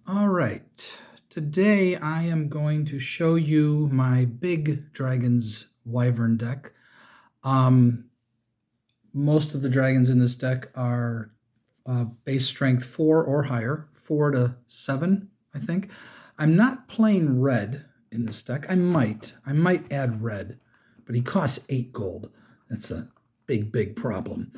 All right, today I am going to show you my Big Dragons Wyvern deck. Most of the dragons in this deck are base strength 4 or higher, 4 to 7, I think. I'm not playing red in this deck. I might add red, but he costs 8 gold. That's a big problem.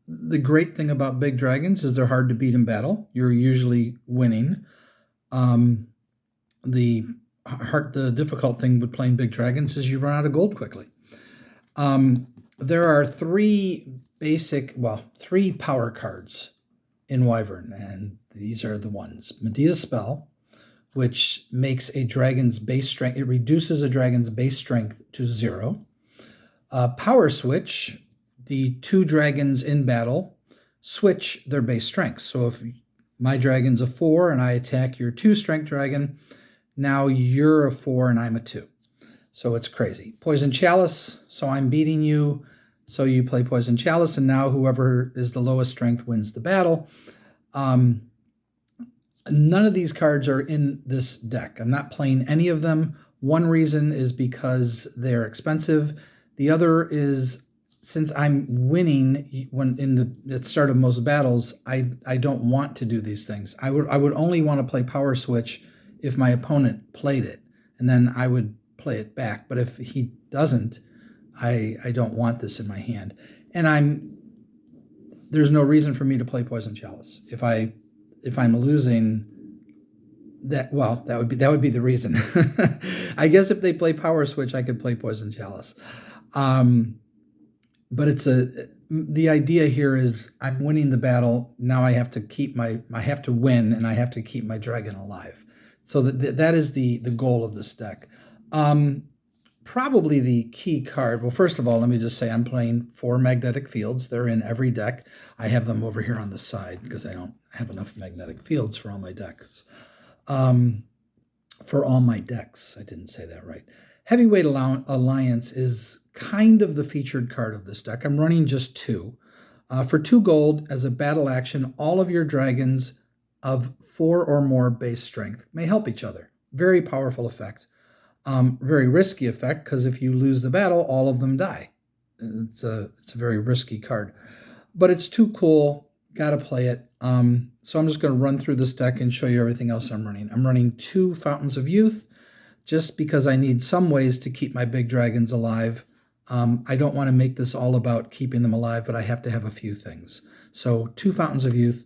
The great thing about big dragons is they're hard to beat in battle. You're usually winning. The difficult thing with playing big dragons is you run out of gold quickly. There are three power cards in Wyvern, and these are the ones. Medea's Spell, which makes a dragon's base strength, it reduces a dragon's base strength to 0. Power Switch, the 2 dragons in battle switch their base strength. So if my dragon's a 4 and I attack your 2 strength dragon, now you're a 4 and I'm a 2. So it's crazy. Poison Chalice, so I'm beating you, so you play Poison Chalice, and now whoever is the lowest strength wins the battle. None of these cards are in this deck. I'm not playing any of them. One reason is because they're expensive. The other is, since I'm winning when at the start of most battles, I don't want to do these things. I would only want to play Power Switch if my opponent played it, and then I would play it back. But if he doesn't, I don't want this in my hand. And there's no reason for me to play Poison Chalice. If I'm losing, that would be the reason. I guess if they play Power Switch, I could play Poison Chalice. But the idea here is I'm winning the battle. Now I have to win, and I have to keep my dragon alive. So that is the goal of this deck. Probably the key card. Well, first of all, let me just say I'm playing 4 magnetic fields. They're in every deck. I have them over here on the side because I don't have enough magnetic fields for all my decks. For all my decks, I didn't say that right. Heavyweight Alliance is kind of the featured card of this deck. I'm running just 2. For 2 gold, as a battle action, all of your dragons of 4 or more base strength may help each other. Very powerful effect. Very risky effect, because if you lose the battle, all of them die. It's a very risky card. But it's too cool. Got to play it. So I'm just going to run through this deck and show you everything else I'm running. I'm running 2 Fountains of Youth, just because I need some ways to keep my big dragons alive. I don't want to make this all about keeping them alive, but I have to have a few things. So 2 Fountains of Youth,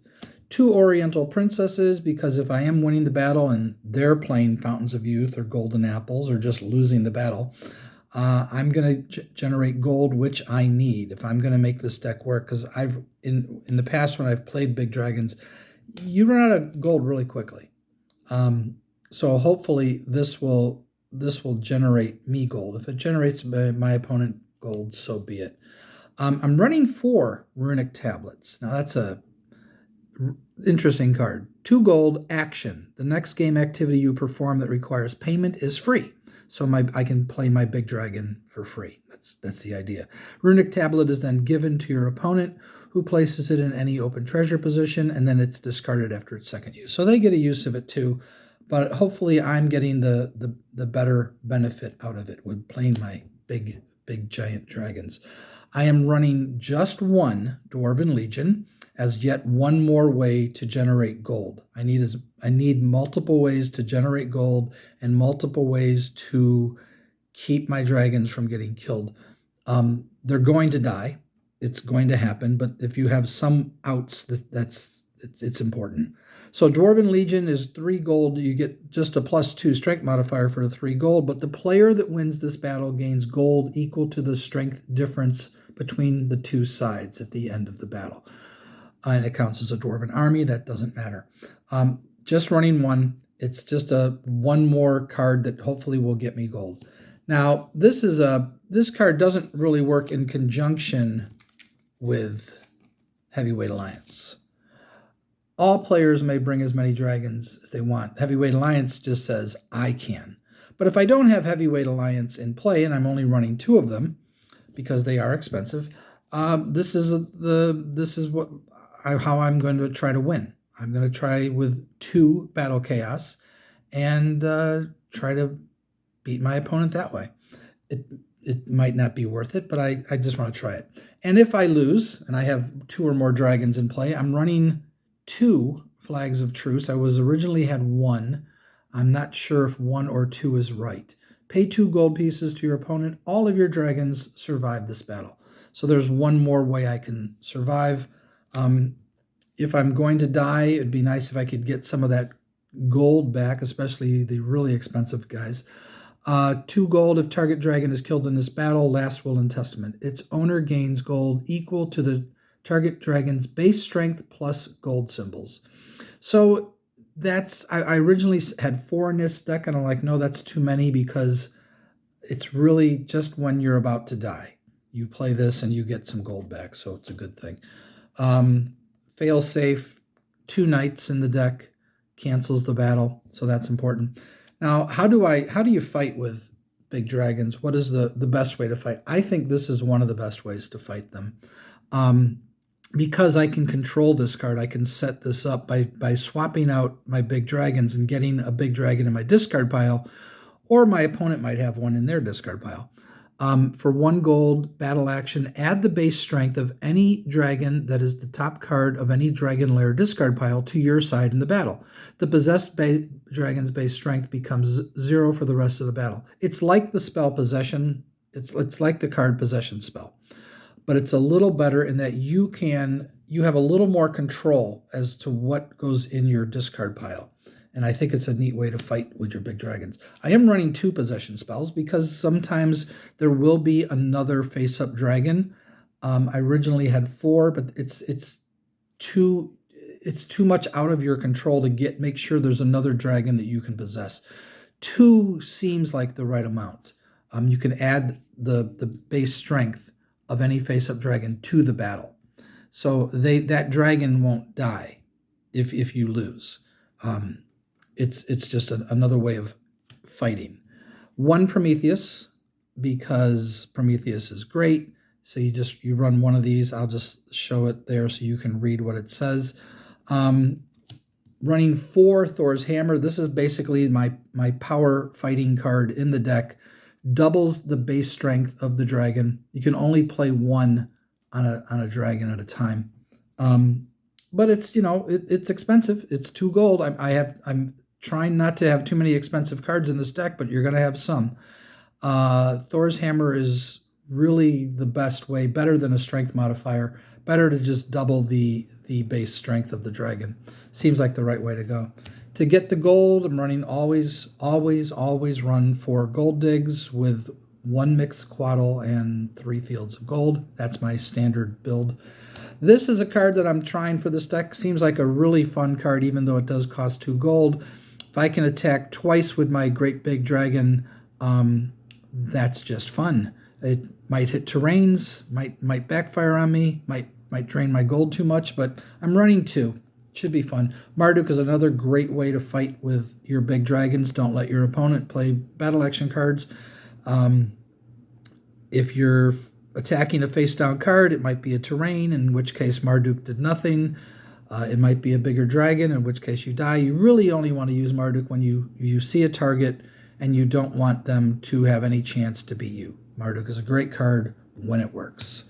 2 Oriental Princesses, because if I am winning the battle and they're playing Fountains of Youth or Golden Apples or just losing the battle, I'm going to generate gold, which I need if I'm going to make this deck work, because in the past when I've played big dragons, you run out of gold really quickly. So hopefully this will generate me gold. If it generates my opponent gold, so be it. I'm running 4 Runic Tablets. Now that's a interesting card. 2 gold, action. The next game activity you perform that requires payment is free. So I can play my big dragon for free. That's the idea. Runic Tablet is then given to your opponent, who places it in any open treasure position, and then it's discarded after its second use. So they get a use of it too. But hopefully I'm getting the better benefit out of it with playing my big giant dragons. I am running just 1 Dwarven Legion as yet one more way to generate gold. I need multiple ways to generate gold and multiple ways to keep my dragons from getting killed. They're going to die. It's going to happen. But if you have some outs, it's important. So Dwarven Legion is 3 gold. You get just a +2 strength modifier for 3 gold, but the player that wins this battle gains gold equal to the strength difference between the 2 sides at the end of the battle. And it counts as a Dwarven army. That doesn't matter. Just running 1. It's just one more card that hopefully will get me gold. Now, this card doesn't really work in conjunction with Heavyweight Alliance. All players may bring as many dragons as they want. Heavyweight Alliance just says, I can. But if I don't have Heavyweight Alliance in play, and I'm only running 2 of them, because they are expensive, this is what how I'm going to try to win. I'm going to try with 2 Battle Chaos and try to beat my opponent that way. It might not be worth it, but I just want to try it. And if I lose, and I have 2 or more dragons in play, I'm running 2 Flags of Truce. I was originally had 1. I'm not sure if 1 or 2 is right. Pay 2 gold pieces to your opponent. All of your dragons survive this battle. So there's one more way I can survive. If I'm going to die, it'd be nice if I could get some of that gold back, especially the really expensive guys. 2 gold if target dragon is killed in this battle, last will and testament. Its owner gains gold equal to the target dragon's base strength plus gold symbols. So that's, I originally had 4 in this deck, and I'm like, no, that's too many, because it's really just when you're about to die. You play this and you get some gold back, so it's a good thing. Fail safe, 2 knights in the deck, cancels the battle, so that's important. Now, how do you fight with big dragons? What is the best way to fight? I think this is one of the best ways to fight them. Because I can control this card, I can set this up by swapping out my big dragons and getting a big dragon in my discard pile, or my opponent might have one in their discard pile. For 1 gold, battle action, add the base strength of any dragon that is the top card of any dragon lair discard pile to your side in the battle. The possessed dragon's base strength becomes 0 for the rest of the battle. It's like the spell Possession. It's like the card Possession spell. But it's a little better in that you have a little more control as to what goes in your discard pile. And I think it's a neat way to fight with your big dragons. I am running 2 possession spells because sometimes there will be another face-up dragon. I originally had 4, but it's too much out of your control to make sure there's another dragon that you can possess. 2 seems like the right amount. You can add the base strength of any face-up dragon to the battle, so that dragon won't die if you lose. It's just another way of fighting. 1 Prometheus, because Prometheus is great. So you run 1 of these. I'll just show it there so you can read what it says. Running 4 Thor's Hammer. This is basically my power fighting card in the deck. Doubles the base strength of the dragon. You can only play 1 on a dragon at a time. But it's it's expensive. It's 2 gold. I'm trying not to have too many expensive cards in this deck, but you're going to have some. Thor's Hammer is really the best way, better than a strength modifier, better to just double the base strength of the dragon. Seems like the right way to go. To get the gold, I'm running always run 4 gold digs with 1 Mixcoatl and 3 fields of gold. That's my standard build. This is a card that I'm trying for this deck. Seems like a really fun card, even though it does cost 2 gold. If I can attack twice with my great big dragon, that's just fun. It might hit terrains, might backfire on me, might drain my gold too much, but I'm running 2. Should be fun. Marduk is another great way to fight with your big dragons. Don't let your opponent play battle action cards. If you're attacking a face-down card, it might be a terrain, in which case Marduk did nothing. It might be a bigger dragon, in which case you die. You really only want to use Marduk when you see a target and you don't want them to have any chance to beat you. Marduk is a great card when it works.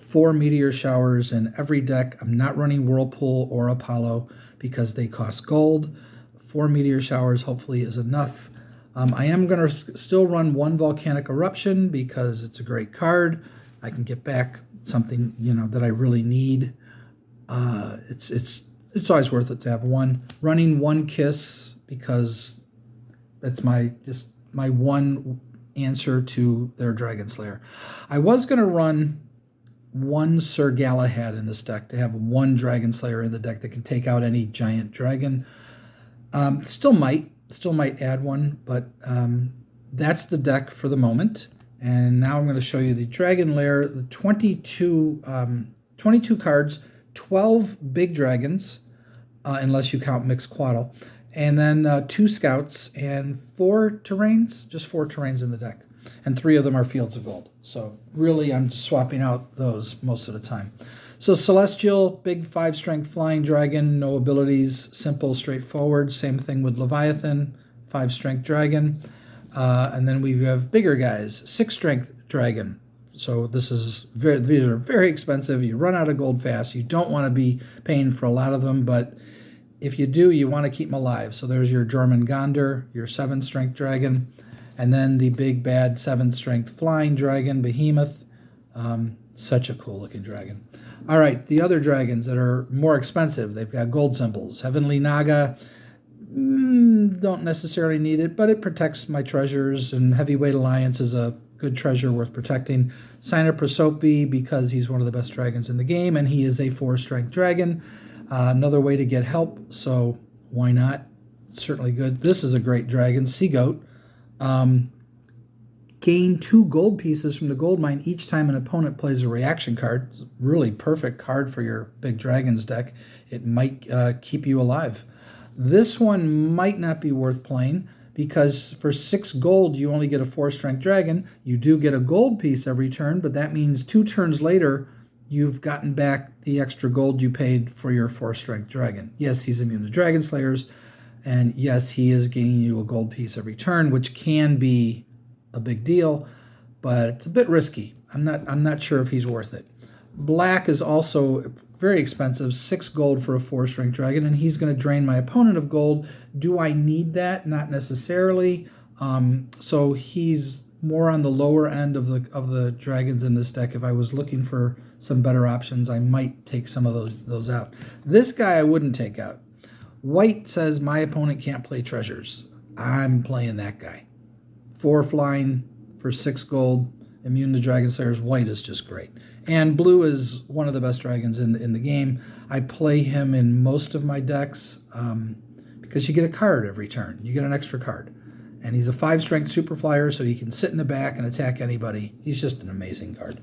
4 Meteor Showers in every deck. I'm not running Whirlpool or Apollo because they cost gold. 4 Meteor Showers hopefully is enough. I am going to still run 1 Volcanic Eruption because it's a great card. I can get back something that I really need. It's always worth it to have 1. Running 1 Kiss because that's my 1 answer to their Dragon Slayer. I was going to run 1 Sir Galahad in this deck to have 1 Dragon Slayer in the deck that can take out any giant dragon. Still might add 1, but that's the deck for the moment. And now I'm going to show you the Dragon Lair, the 22 cards, 12 big dragons, unless you count Mixcoatl, and then 2 scouts and 4 terrains, just 4 terrains in the deck. And 3 of them are fields of gold. So really, I'm just swapping out those most of the time. So Celestial, big 5 strength flying dragon, no abilities, simple, straightforward. Same thing with Leviathan, 5 strength dragon. And then we have bigger guys, 6 strength dragon. So these are very expensive. You run out of gold fast. You don't want to be paying for a lot of them, but if you do, you want to keep them alive. So there's your Jormungandr, your 7 strength dragon, and then the big bad 7 strength flying dragon, Behemoth. Such a cool looking dragon. All right, the other dragons that are more expensive, they've got gold symbols. Heavenly Naga, don't necessarily need it, but it protects my treasures, and Heavyweight Alliance is a good treasure worth protecting. Cynoprosopi, because he's one of the best dragons in the game, and he is a 4 strength dragon. Another way to get help, so why not? Certainly good. This is a great dragon, Sea Goat. Gain 2 gold pieces from the gold mine each time an opponent plays a reaction card. Really perfect card for your big dragons deck. It might keep you alive. This one might not be worth playing because for 6 gold you only get a 4 strength dragon. You do get a gold piece every turn, but that means 2 turns later you've gotten back the extra gold you paid for your 4 strength dragon. Yes, he's immune to dragon slayers, and yes, he is gaining you a gold piece every turn, which can be a big deal, but it's a bit risky. I'm not sure if he's worth it. Black is also very expensive, 6 gold for a 4 strength dragon, and he's going to drain my opponent of gold. Do I need that? Not necessarily. So he's more on the lower end of the dragons in this deck. If I was looking for some better options, I might take some of those out. This guy I wouldn't take out. White says my opponent can't play treasures. I'm playing that guy. 4 flying for 6 gold, immune to dragon slayers. White is just great. And blue is one of the best dragons in the game. I play him in most of my decks because you get a card every turn. You get an extra card. And he's a 5 strength super flyer, so he can sit in the back and attack anybody. He's just an amazing card.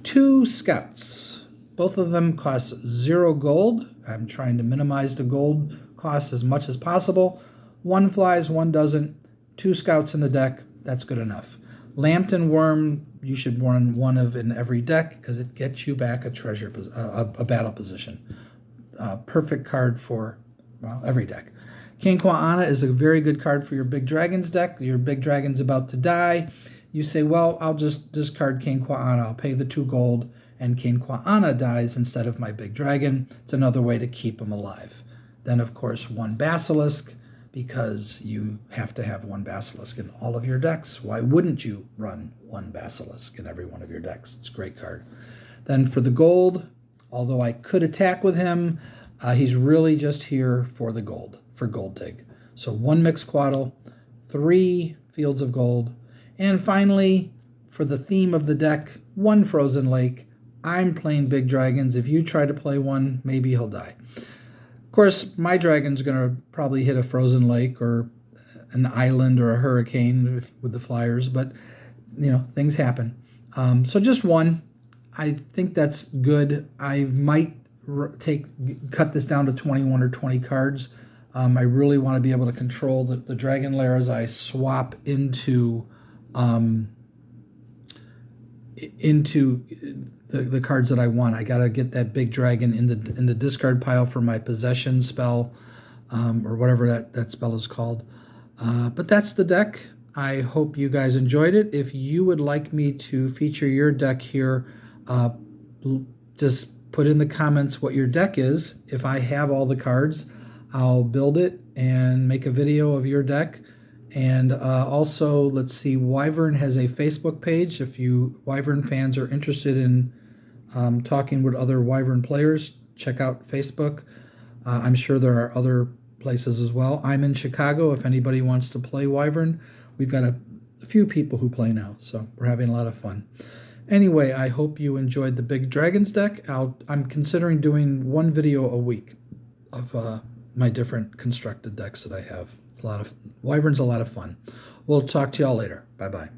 2 scouts. Both of them cost 0 gold. I'm trying to minimize the gold cost as much as possible. 1 flies, 1 doesn't. 2 scouts in the deck, that's good enough. Lambton Wurm, you should run 1 of in every deck because it gets you back a battle position. Perfect card for, well, every deck. Kane-Kua-Ana is a very good card for your big dragons deck. Your big dragon's about to die. You say, well, I'll just discard Kane-Kua-Ana. I'll pay the 2 gold, and Kane-Kua-Ana dies instead of my big dragon. It's another way to keep him alive. Then, of course, 1 Basilisk, because you have to have 1 Basilisk in all of your decks. Why wouldn't you run 1 Basilisk in every one of your decks? It's a great card. Then for the gold, although I could attack with him, he's really just here for the gold, for gold dig. So 1 Mixcoatl, 3 Fields of Gold, and finally, for the theme of the deck, 1 Frozen Lake. I'm playing big dragons. If you try to play one, maybe he'll die. Of course, my dragon's going to probably hit a frozen lake or an island or a hurricane with the flyers, but, you know, things happen. So just 1. I think that's good. I might cut this down to 21 or 20 cards. I really want to be able to control the dragon lair as I swap into the cards that I want. I got to get that big dragon in the discard pile for my possession spell, or whatever that spell is called. But that's the deck. I hope you guys enjoyed it. If you would like me to feature your deck here, just put in the comments what your deck is. If I have all the cards, I'll build it and make a video of your deck. And also, let's see, Wyvern has a Facebook page. If you Wyvern fans are interested in talking with other Wyvern players, check out Facebook. I'm sure there are other places as well. I'm in Chicago. If anybody wants to play Wyvern, we've got a few people who play now, so we're having a lot of fun. Anyway, I hope you enjoyed the Big Dragons deck. I'm considering doing 1 video a week of my different constructed decks that I have. Wyvern's a lot of fun. We'll talk to y'all later. Bye-bye.